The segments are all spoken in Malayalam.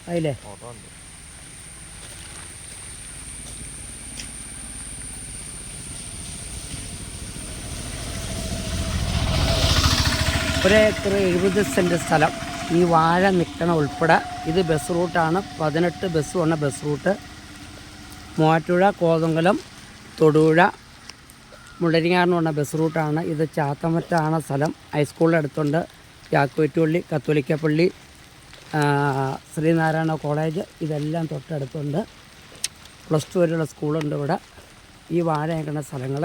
അതില്ലേ ഒരു ഏക്കർ 70 സെൻറ്റ് സ്ഥലം. ഈ വാഴ നിൽക്കണ ഉൾപ്പെടെ ഇത് ബസ് റൂട്ടാണ്. 18 ബസ് വന്ന ബസ് റൂട്ട്. മൂവാറ്റുപുഴ, കോതമംഗലം, തൊടുപുഴ, മുള്ളരിങ്ങാടെന്ന് പറഞ്ഞ ബസ് റൂട്ടാണ്. ഇത് ചാത്തമറ്റാണ് സ്ഥലം. ഹൈസ്കൂളിൻ്റെ അടുത്തുണ്ട്. യാക്കോറ്റുപള്ളി, കത്തോലിക്കപ്പള്ളി, ശ്രീനാരായണ കോളേജ് ഇതെല്ലാം തൊട്ടടുത്തുണ്ട്. +2 വരെയുള്ള സ്കൂളുണ്ട് ഇവിടെ. ഈ വാഴ നിൽക്കുന്ന സ്ഥലങ്ങൾ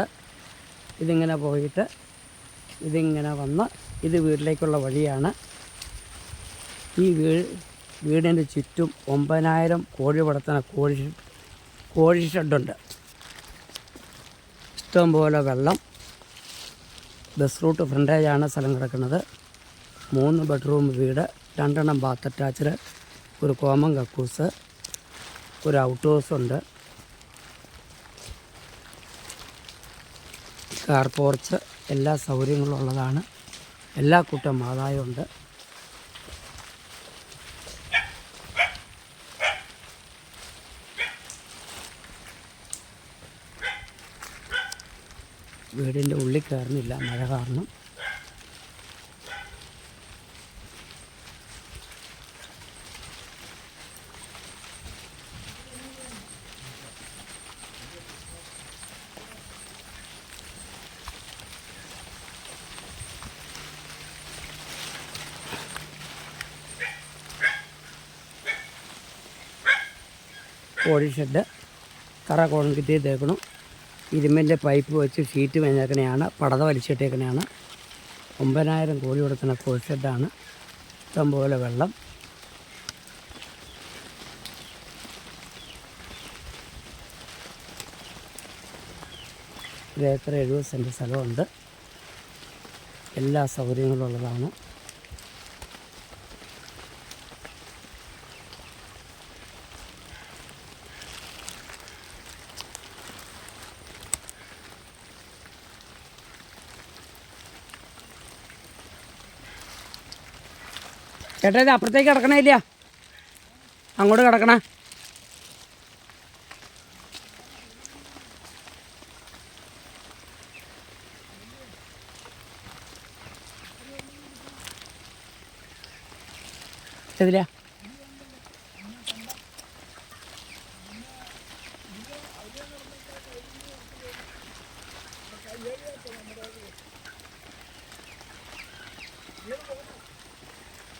ഇതിങ്ങനെ പോയിട്ട് ഇതിങ്ങനെ വന്ന് ഇത് വീട്ടിലേക്കുള്ള വഴിയാണ്. ഈ വീടിൻ്റെ ചുറ്റും 9000 കോഴി വളർത്തുന്ന കോഴി ഷെഡുണ്ട്. ഇഷ്ടംപോലെ വെള്ളം. ബസ് റൂട്ട് ഫ്രണ്ടേജാണ് സ്ഥലം കിടക്കുന്നത്. 3 ബെഡ്റൂം വീട്, 2 ബാത്ത് അറ്റാച്ച്ഡ്, ഒരു കോമൺ കക്കൂസ്, ഒരു ഔട്ട് ഹൗസുണ്ട്, കാർ പോർച്ച്, എല്ലാ സൗകര്യങ്ങളും ഉള്ളതാണ്. എല്ലാ കൂട്ടം ആദായമുണ്ട്. വീടിൻ്റെ ഉള്ളിൽ കയറുന്നില്ല മഴ കാരണം. കോഴി ഷെഡ് തറ കോൺക്രീറ്റ് ചെയ്തേക്കണം. ഇരുമ്പിൻ്റെ പൈപ്പ് വെച്ച് ഷീറ്റ് മേഞ്ഞേക്കണെയാണ്. പടത വലിച്ചിട്ടേക്കണെയാണ്. 9000 കോഴി കൊടുക്കുന്ന കോഴി ഷെഡാണ്. ഇഷ്ടംപോലെ വെള്ളം. ഒരു ഏക്കർ 70 സെൻറ്റ് സ്ഥലമുണ്ട്. എല്ലാ സൗകര്യങ്ങളും ഉള്ളതാണ്. ചേട്ടാ ഇത് അപ്പുറത്തേക്ക് കിടക്കണേ ഇല്ല, അങ്ങോട്ട് കിടക്കണേ. ഇതില്ല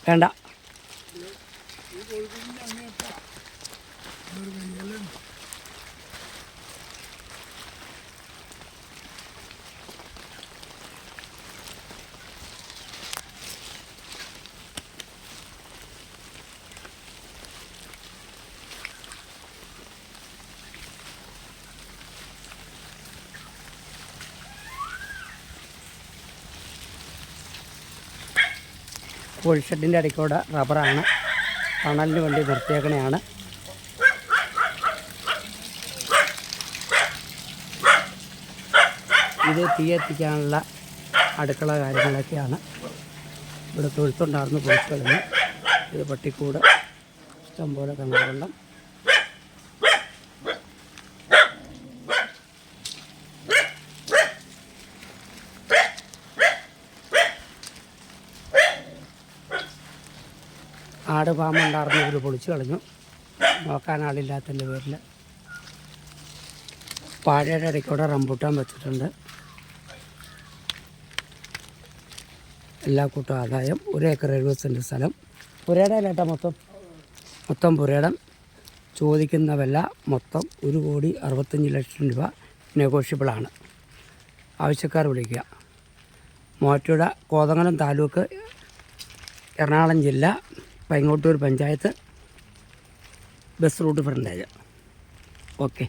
വേണ്ട. കോഴിഷെഡിൻ്റെ ഇടയ്ക്കൂടെ റബ്ബറാണ്. തണലിന് വേണ്ടി നിർത്തിയേക്കണെയാണ്. ഇത് തീ എത്തിക്കാനുള്ള അടുക്കള കാര്യങ്ങളൊക്കെയാണ്. ഇവിടെ തൊഴുത്തുണ്ടായിരുന്നു പൊളിച്ചു കളഞ്ഞു. ഇത് പട്ടിക്കൂട്, ഇഷ്ടംപോലെ കിണറുവെള്ളം. ആട് ഫാമുണ്ടായിരുന്നു, ഇതിൽ പൊളിച്ചു കളഞ്ഞു. നോക്കാൻ ആളില്ലാത്തതിൻ്റെ പേരിൽ. വാഴയുടെ ഇടയ്ക്കൂടെ റംബൂട്ടാൻ വെച്ചിട്ടുണ്ട്. എല്ലാ കൂട്ടം ആദായം. 1 ഏക്കർ 70 സെൻറ്റ് സ്ഥലം. പുരയിടയിലേട്ടാ മൊത്തം പുരയിടം. ചോദിക്കുന്ന വില മൊത്തം 1,65,00,000 രൂപ. നെഗോഷ്യബിളാണ്. ആവശ്യക്കാർ വിളിക്കുക. മൂവാറ്റുപുഴ, കോതമംഗലം താലൂക്ക്, എറണാകുളം ജില്ല, Paingottoor panchayat, bus route frontage. Okay.